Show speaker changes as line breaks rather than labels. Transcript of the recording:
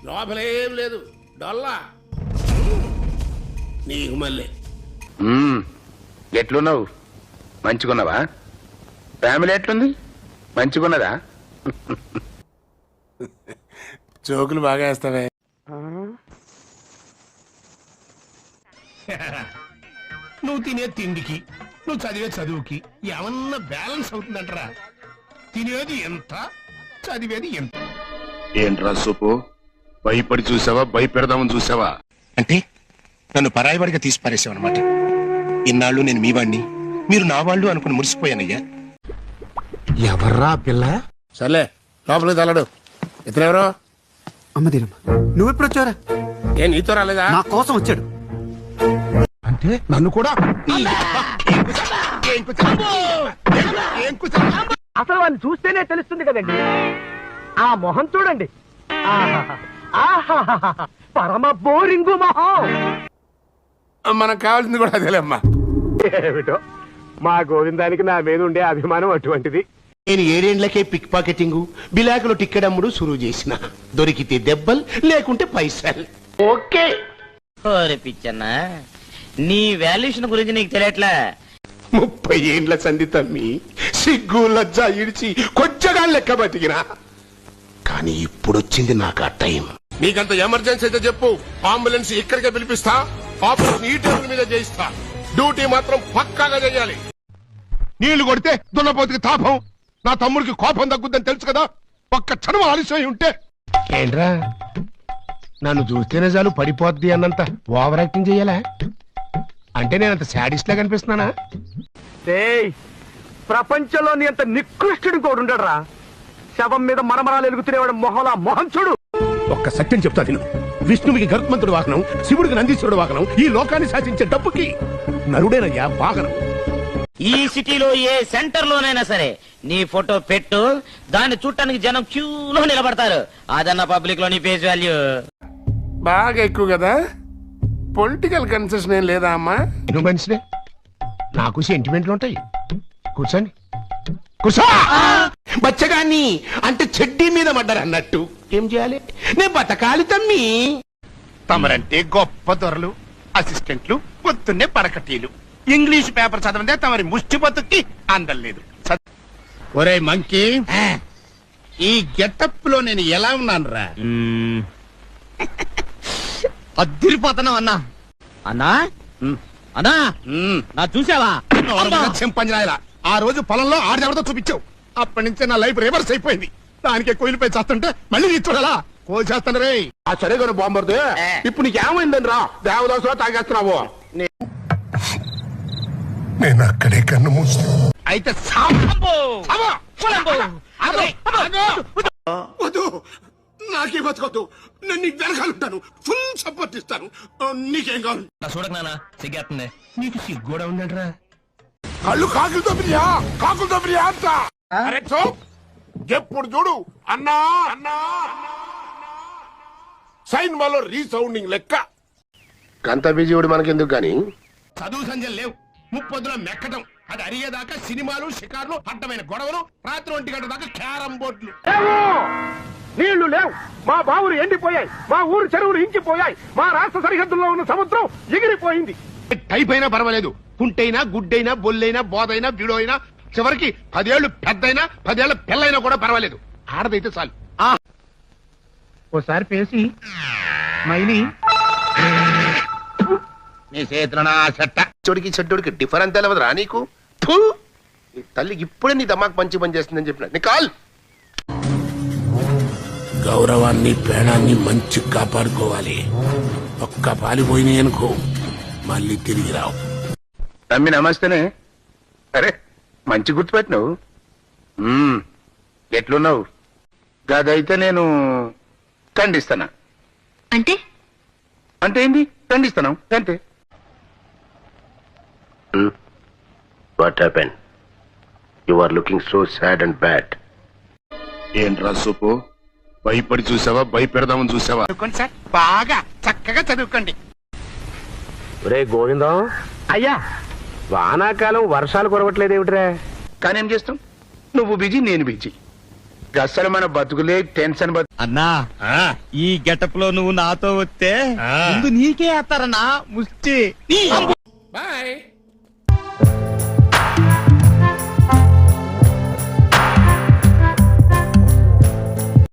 లోపలేం లేదు డొల్లా నీకు మళ్ళీ.
ఎట్లున్నావు? మంచిగున్నావా? ఫ్యామిలీ ఎట్లుంది? మంచిగున్నదా?
జోకులు బాగా వేస్తావే. నువ్వు తినే తిండికి నువ్వు చదివే చదువుకి ఏమన్నా బ్యాలెన్స్ అవుతుందంటరా? తినేది ఎంత, చదివేది ఎంత?
ఏంట్రా సూపు, భయపడి చూసావా భయపెడదామని చూసావా?
అంటే నన్ను పరాయివాడిగా తీసి పారేసావన్నమాట. ఇన్నాళ్ళు నేను మీ వాణ్ణి, మీరు నా వాళ్ళు అనుకుని మురిసిపోయానయ్యా.
ఎవర్రా పిల్ల? సర్లే లోపలికి తలడు. ఇతనెవరో?
అమ్మదీనమ్మ, నువ్వెప్పుడు వచ్చారా?
ఏ నీతో రాలేదా?
నా కోసం వచ్చాడు.
అంటే నన్ను కూడా?
అసలు వాడిని చూస్తేనే తెలుస్తుంది కదండి. ఆ మొహం చూడండి, పరమ బోరింగు మొహం.
మనకు కావాల్సింది కూడా అదేలేమ్మా.
ఏమిటో మా గోవిందానికి నా మీద ఉండే అభిమానం అటువంటిది.
నేను 7 ఏళ్లకే పిక్ పాకెటింగ్, బిలాకులో టిక్కెడమ్ముడు సురువు చేసిన. దొరికితే దెబ్బలు, లేకుంటే పైసలు. ఓకే.
పిచ్చన్నా, నీ వాల్యుయేషన్ గురించి నీకు తెలియట్లే.
30 ఏండ్ల సంధి తమ్మి, సిగ్గు లజ్జ ఇడిచి కొచ్చగా లెక్క బతికినా. కానీ ఇప్పుడొచ్చింది నాకు ఆ టైం.
నీకంత ఎమర్జెన్సీ అయితే చెప్పు, అంబులెన్స్ ఇక్కడికే పిలిపిస్తా. ఆపరేషన్ ఈ టేబుల్ మీద చేయిస్తా. డ్యూటీ మాత్రం పక్కాగా చేయాలి.
నీళ్లు కొడితే దున్నపోతుకి తాపం, నా తమ్ముడికి కోపం తగ్గుద్దని తెలుసు కదా. ఒక్క క్షణం ఆలస్యం ఉంటే.
ఏంట్రా, నన్ను చూస్తేనే చాలు పడిపోద్ది అన్నంత ఓవర్ యాక్టింగ్ చెయ్యాలా? అంటే నేనంత శాడిస్ట్ లా కనిపిస్తున్నానా?
ప్రపంచంలోని అంత నికృష్టుడు కూడా ఉండడరా. శవం మీద మరమరాలు ఎలుగుతునేవాడు మొహలా మొహం చూడు.
ఒక్క సత్యం చెప్తా నేను. విష్ణువుకి గరుత్మంతుడు వాహనం, శివుడికి నందీశ్వరుడు వాహనం, ఈ లోకాన్ని శాసించే డబ్బుకి నరుడేనయ్యా వాహనం.
ఈ సిటీలో ఏ సెంటర్ లోనైనా సరే నీ ఫోటో పెట్టు, దాన్ని చూడటానికి జనం క్యూలో నిలబడతారు. అదన్న పబ్లిక్ లో నీ ఫేస్ వాల్యూ
బాగా ఎక్కువ కదా. పొలిటికల్ కన్సెషన్ ఏం లేదా అమ్మా?
నేను మనిషినే, నాకు సెంటిమెంట్లు ఉంటాయి. కూర్చోండి, కూర్చో. బచ్చగాన్ని అంటే చెడ్డీ మీద పడ్డారు అన్నట్టు. ఏం చేయాలి? నేను బతకాలి తమ్మి.
తమరంటే గొప్ప దొరలు, అసిస్టెంట్లు, పొద్దున్నే పరకటీలు. ఇంగ్లీష్ పేపర్ చదవందే తమరి ముష్టి బతుక్కి అందలేదు. ఒరే మంకీ, ఈ గెటప్ లో నేను ఎలా ఉన్నాను రా? అద్దిరిపోతున్నావు అన్నా.
అన్నా అన్నా, నా చూసావా?
చింపంజనాయలా, ఆ రోజు పొలంలో ఆడెవరితో చూపించావు. అప్పటి నుంచే నా లైఫ్ రివర్స్ అయిపోయింది. దానికే కోయిలపై చేస్తుంటే మళ్ళీ నీ చూడాలా? కోల్ చేస్తాను రే.
ఆ సరే కదా బాంబర్దే. ఇప్పుడు నీకేమైందని రా దేవదాసులో తాగేస్తున్నావు?
నేను అక్కడే కన్ను మూస్తా. అయితే వద్దు, నాకే బతకొద్దు. నేను నీకు వెనకాలంటాను, ఫుల్ సపోర్ట్ ఇస్తాను. నీకేం కావాలి?
చూడకనా సిగ్గేస్తుంది.
నీకు సిగ్గు కూడా ఉందంటరా?
కళ్ళు కాకులతో బిర్యా, కాకులతో బిర్యా అంట. అరే చో, ఎప్పుడు చూడు అన్నా అన్నా సైన్ మాలో రీసౌండింగ్ లెక్క.
గంత బిజీవుడు మనకెందుకు గాని?
చదువు సంజలు లేవు. ముప్పొద్దున మెక్కటం, అది అరిగేదాకా సినిమాలు, షికార్లు, అడ్డమైన గొడవలు, రాత్రి 1 గంట దాకా క్యారం బోర్డులు.
నీళ్లు లేవు, మా బావులు ఎండిపోయాయి, మా ఊరు చెరువులు ఇంకిపోయాయి, మా రాష్ట్ర సరిహద్దుల్లో ఉన్న సముద్రం ఎగిరిపోయింది.
టైప్ అయినా పర్వాలేదు, కుంటైనా, గుడ్డైనా, బొల్లైనా, బోధైనా, బిడోయినా, చివరికి 10 ఏళ్లు పెద్దయినా 10 ఏళ్ల పిల్లైనా కూడా పర్వాలేదు. ఆడదైతే చాలు.
ఓసారి పేసి మైని
నీ చేతుల నా చెట్ట. చెడుకి చెడ్డుడికి డిఫరెన్స్ తెలవదురా నీకు? థూ, నీ తల్లికి ఇప్పుడే నీ దమాక్ మంచి పని చేస్తుందని చెప్పిన నీ కాల్.
గౌరవాన్ని, ప్రాణాన్ని మంచి కాపాడుకోవాలి. ఒక్క పాలిపోయినాయి అనుకో, మళ్ళీ తిరిగి రావు.
తమ్మి నమస్తేనే. అరే మంచి గుర్తుపెట్టినావు. ఎట్లున్నావు? గదైతే నేను ఖండిస్తానా.
అంటే
అంటే ఏంటి? ఖండిస్తాను అంతే.
What happen? You are looking so sad and bad.
ఏంట్రా సూపు, భయపడి చూసావా భయపెడదామని చూసావా?
సార్ బాగా చక్కగా చదువుకోండి.
ఒరే గోవిందం, అయ్యా వానాకాలం వర్షాలు కురవట్లేదేమిట్రా?
కానీ ఏం చేస్తాం, నువ్వు బిజీ నేను బిజీ.
అసలు మన బతుకులే టెన్షన్
అన్నా ఈ గెటప్ లో నువ్వు నాతో వస్తే ముందు నీకే వేస్తారన్నా ముష్టి
బాయ్